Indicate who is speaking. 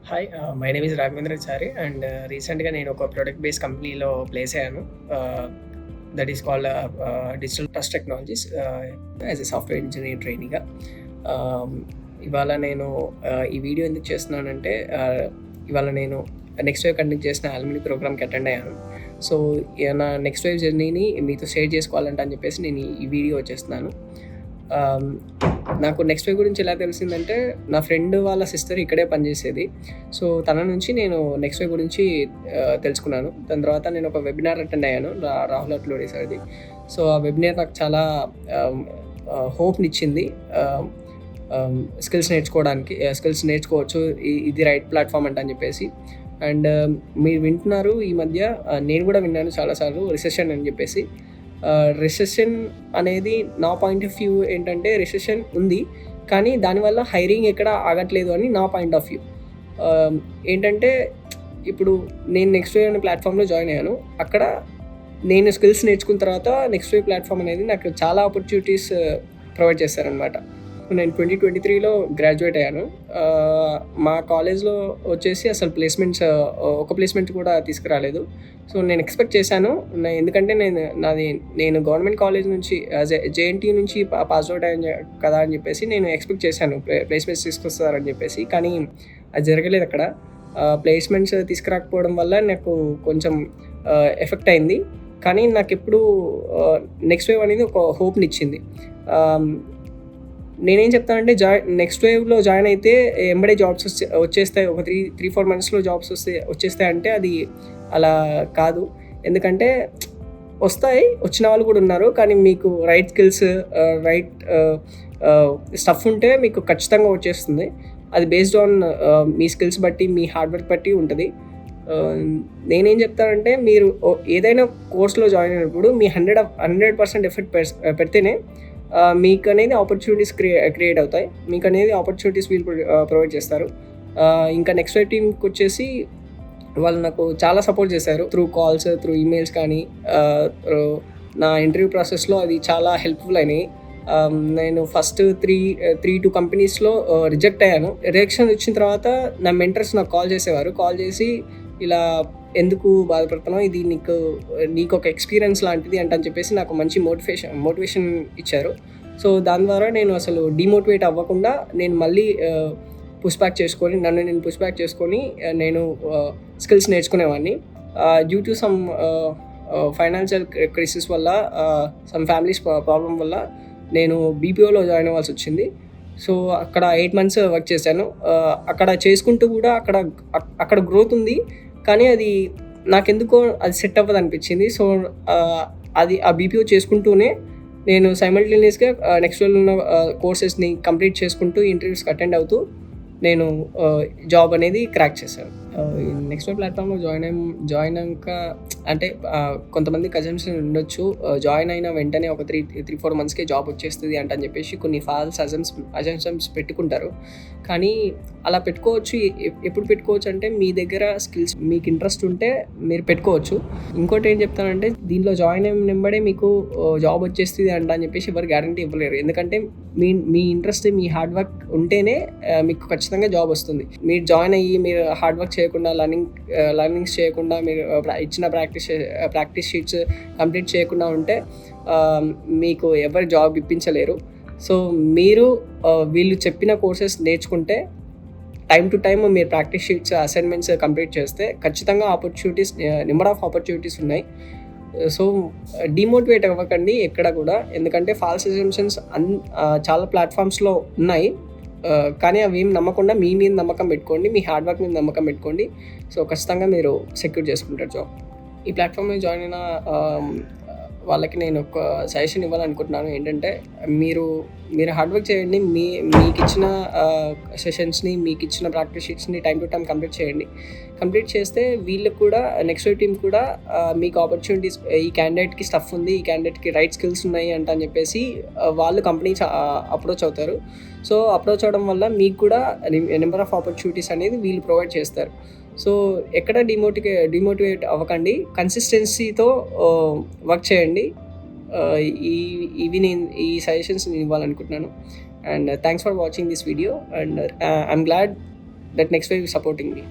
Speaker 1: Hi. My name is Raghavendrachari and రీసెంట్‌గా నేను ఒక ప్రొడక్ట్ బేస్డ్ కంపెనీలో ప్లేస్ అయ్యాను. That is called Digital Trust Technologies as a software engineer ట్రైనీగా. ఇవాళ నేను ఈ వీడియో ఎందుకు చేస్తున్నానంటే, ఇవాళ నేను నెక్స్ట్ వేవ్ కండక్ట్ చేసిన అల్యూమిని ప్రోగ్రామ్‌కి అటెండ్ అయ్యాను. సో, నా నెక్స్ట్ వేవ్ జర్నీని మీతో షేర్ చేసుకోవాలంట అని చెప్పేసి నేను ఈ వీడియో చేస్తున్నాను. ఆహ్, నాకు నెక్స్ట్ వేవ్ గురించి ఎలా తెలిసిందంటే, నా ఫ్రెండ్ వాళ్ళ సిస్టర్ ఇక్కడే పనిచేసేది. సో, తన నుంచి నేను నెక్స్ట్ వేవ్ గురించి తెలుసుకున్నాను. దాని తర్వాత నేను ఒక వెబినార్ అటెండ్ అయ్యాను. రాహుల్ అట్లూరి సార్‌ది. సో, ఆ వెబినార్ నాకు చాలా ఆహ్, హోప్‌నిచ్చింది. ఆహ్, ఆహ్, స్కిల్స్ నేర్చుకోవచ్చు. ఇది రైట్ ప్లాట్‌ఫామ్ అంట అని చెప్పేసి. అండ్ మీరు వింటున్నారు ఈ మధ్య, నేను కూడా విన్నాను చాలా సార్లు రిసెషన్ అని చెప్పేసి. రిసెషన్ అనేది నా పాయింట్ ఆఫ్ వ్యూ ఏంటంటే, రిసెషన్ ఉంది. కానీ దానివల్ల హైరింగ్ ఎక్కడ ఆగట్లేదు అని నా పాయింట్ ఆఫ్ వ్యూ. ఏంటంటే, ఇప్పుడు నేను నెక్స్ట్ వేవ్ అనే ప్లాట్‌ఫామ్‌లో జాయిన్ అయ్యాను. అక్కడ నేను స్కిల్స్ నేర్చుకున్న తర్వాత నెక్స్ట్ వేవ్ ప్లాట్‌ఫామ్ అనేది నాకు చాలా ఆపర్చునిటీస్ ప్రొవైడ్ చేశారనమాట. నేను 2023లో గ్రాడ్యుయేట్ అయ్యాను. మా కాలేజ్‌లో వచ్చేసి అసలు ప్లేస్‌మెంట్స్ ఒక ప్లేస్‌మెంట్ కూడా తీసుకురాలేదు. సో, నేను ఎక్స్‌పెక్ట్ చేశాను. ఎందుకంటే నేను గవర్నమెంట్ కాలేజ్ నుంచి జేఎన్‌టీయూ నుంచి పాస్ అవుట్ అయ్యాను కదా అని చెప్పేసి నేను ఎక్స్‌పెక్ట్ చేశాను ప్లేస్‌మెంట్స్ తీసుకొస్తారని చెప్పేసి. కానీ అది జరగలేదు అక్కడ. ప్లేస్‌మెంట్స్ తీసుకురాకపోవడం వల్ల నాకు కొంచెం ఎఫెక్ట్ అయింది. కానీ నాకెప్పుడు నెక్స్ట్ వేవ్ అనేది ఒక హోప్‌నిచ్చింది. నేనేం చెప్తానంటే, నెక్స్ట్ వేవ్‌లో జాయిన్ అయితే ఎంబడే జాబ్స్ వచ్చేస్తాయి. ఒక 4 మంత్స్‌లో జాబ్స్ వచ్చేస్తాయంటే అది అలా కాదు. ఎందుకంటే వస్తాయి. వచ్చిన వాళ్ళు కూడా ఉన్నారు. కానీ మీకు రైట్ స్కిల్స్, రైట్ స్టఫ్ ఉంటే మీకు ఖచ్చితంగా వచ్చేస్తుంది. అది బేస్డ్ ఆన్ మీ స్కిల్స్ బట్టి, మీ హార్డ్ వర్క్ బట్టి ఉంటది. నేనేం చెప్తానంటే, మీరు ఏదైనా కోర్స్‌లో జాయిన్ అయినప్పుడు మీ 100% ఎఫర్ట్ పెడితేనే మీకనేది ఆపర్చునిటీస్ క్రియేట్ అవుతాయి. మీకనేది ఆపర్చునిటీస్ వీళ్ళు ప్రొవైడ్ చేస్తారు. ఇంకా నెక్స్ట్ వేవ్ టీమ్‌కొచ్చేసి వాళ్ళు నాకు చాలా సపోర్ట్ చేశారు. త్రూ కాల్స్, త్రూ ఈమెయిల్స్ కానీ, నా ఇంటర్వ్యూ ప్రాసెస్‌లో అది చాలా హెల్ప్‌ఫుల్ అయినాయి. నేను ఫస్ట్ 2 కంపెనీస్‌లో రిజెక్ట్ అయ్యాను. రిజెక్షన్ వచ్చిన తర్వాత నా మెంటర్స్ నాకు కాల్ చేసేవారు. కాల్ చేసి, ఇలా ఎందుకు బాధపడుతున్నావు, ఇది నీకొక ఎక్స్పీరియన్స్ లాంటిది అంట అని చెప్పేసి నాకు మంచి మోటివేషన్ ఇచ్చారు. సో, దాని ద్వారా నేను అసలు డీమోటివేట్ అవ్వకుండా నేను మళ్ళీ నన్ను నేను పుష్ బ్యాక్ చేసుకొని నేను స్కిల్స్ నేర్చుకునేవాడిని. Due to some financial crisis వల్ల, సమ్ ఫ్యామిలీస్ ప్రాబ్లమ్ వల్ల నేను బీపీఓలో జాయిన్ అవ్వాల్సి వచ్చింది. సో, అక్కడ 8 మంత్స్ వర్క్ చేశాను. అక్కడ చేసుకుంటూ కూడా అక్కడ గ్రోత్ ఉంది. కానీ అది నాకెందుకో అది సెట్ అవ్వదనిపించింది. సో, ఆ బీపీఓ చేసుకుంటూనే నేను సైమల్టేనియస్‌గా నెక్స్ట్ వేవ్‌లో ఉన్న కోర్సెస్‌ని కంప్లీట్ చేసుకుంటూ, ఇంటర్వ్యూస్‌కి అటెండ్ అవుతూ నేను జాబ్ అనేది క్రాక్ చేశాను. ఈ నెక్స్ట్ వేవ్ ప్లాట్‌ఫామ్‌లో జాయిన్ అయ్యాక అంటే, కొంతమంది అజంప్షన్ ఉండొచ్చు. జాయిన్ అయిన వెంటనే ఒక 4 మంత్స్‌కే జాబ్ వచ్చేస్తది అంట అని చెప్పేసి కొన్ని ఫాల్స్ అజంప్షన్స్ పెట్టుకుంటారు. కానీ అలా పెట్టుకోవచ్చు. ఎప్పుడు పెట్టుకోవచ్చు అంటే, మీ దగ్గర స్కిల్స్, మీకు ఇంట్రెస్ట్ ఉంటే మీరు పెట్టుకోవచ్చు. ఇంకోటి ఏం చెప్తానంటే, దీంట్లో జాయిన్ అయిన వెంబడే మీకు జాబ్ వచ్చేస్తది అంట అని చెప్పేసి ఎవరు గ్యారంటీ ఇవ్వలేరు. ఎందుకంటే మీ ఇంట్రెస్ట్, మీ హార్డ్ వర్క్ ఉంటేనే మీకు ఖచ్చితంగా జాబ్ వస్తుంది. మీరు జాయిన్ అయ్యి మీరు హార్డ్ వర్క్ చేయకుండా, లర్నింగ్స్ చేయకుండా, మీరు ఇచ్చిన ప్రాక్టీస్ షీట్స్ కంప్లీట్ చేయకుండా ఉంటే మీకు ఎవరు జాబ్ ఇప్పించలేరు. సో, మీరు వీళ్ళు చెప్పిన కోర్సెస్ నేర్చుకుంటే, టైమ్ టు టైమ్ మీరు ప్రాక్టీస్ షీట్స్, అసైన్మెంట్స్ కంప్లీట్ చేస్తే ఖచ్చితంగా నెంబర్ ఆఫ్ ఆపర్చునిటీస్ ఉన్నాయి. సో, డీమోటివేట్ అవ్వకండి ఎక్కడ కూడా. ఎందుకంటే ఫాల్స్ అజంప్షన్స్ చాలా ప్లాట్‌ఫామ్స్‌లో ఉన్నాయి. కానీ అవేం నమ్మకుండా మీ మీద నమ్మకం పెట్టుకోండి. మీ హార్డ్ వర్క్ మీద నమ్మకం పెట్టుకోండి. సో, ఖచ్చితంగా మీరు సెక్యూర్ చేసుకుంటారు జాబ్. ఈ ప్లాట్‌ఫామ్‌లో జాయిన్ అయిన వాళ్ళకి నేను ఒక సజెషన్ ఇవ్వాలనుకుంటున్నాను. ఏంటంటే, మీరు హార్డ్ వర్క్ చేయండి. మీకిచ్చిన సెషన్స్‌ని, మీకిచ్చిన ప్రాక్టీస్ షీట్స్‌ని టైమ్ టు టైమ్ కంప్లీట్ చేయండి. కంప్లీట్ చేస్తే వీళ్ళకి కూడా, నెక్స్ట్ వేవ్ టీమ్ కూడా మీకు ఆపర్చునిటీస్, ఈ క్యాండిడేట్‌కి స్టఫ్ ఉంది, ఈ క్యాండిడేట్‌కి రైట్ స్కిల్స్ ఉన్నాయి అంట అని చెప్పేసి వాళ్ళు కంపెనీ అప్రోచ్ అవుతారు. సో, అప్రోచ్ అవ్వడం వల్ల మీకు కూడా నెంబర్ ఆఫ్ ఆపర్చునిటీస్ అనేది వీళ్ళు ప్రొవైడ్ చేస్తారు. సో, ఎక్కడ డీమోటివేట్ అవ్వకండి. కన్సిస్టెన్సీతో వర్క్ చేయండి. ఈ సజెషన్స్ నేను ఇవ్వాలనుకుంటున్నాను. And thanks for watching this video. And I'm glad that next wave supporting me.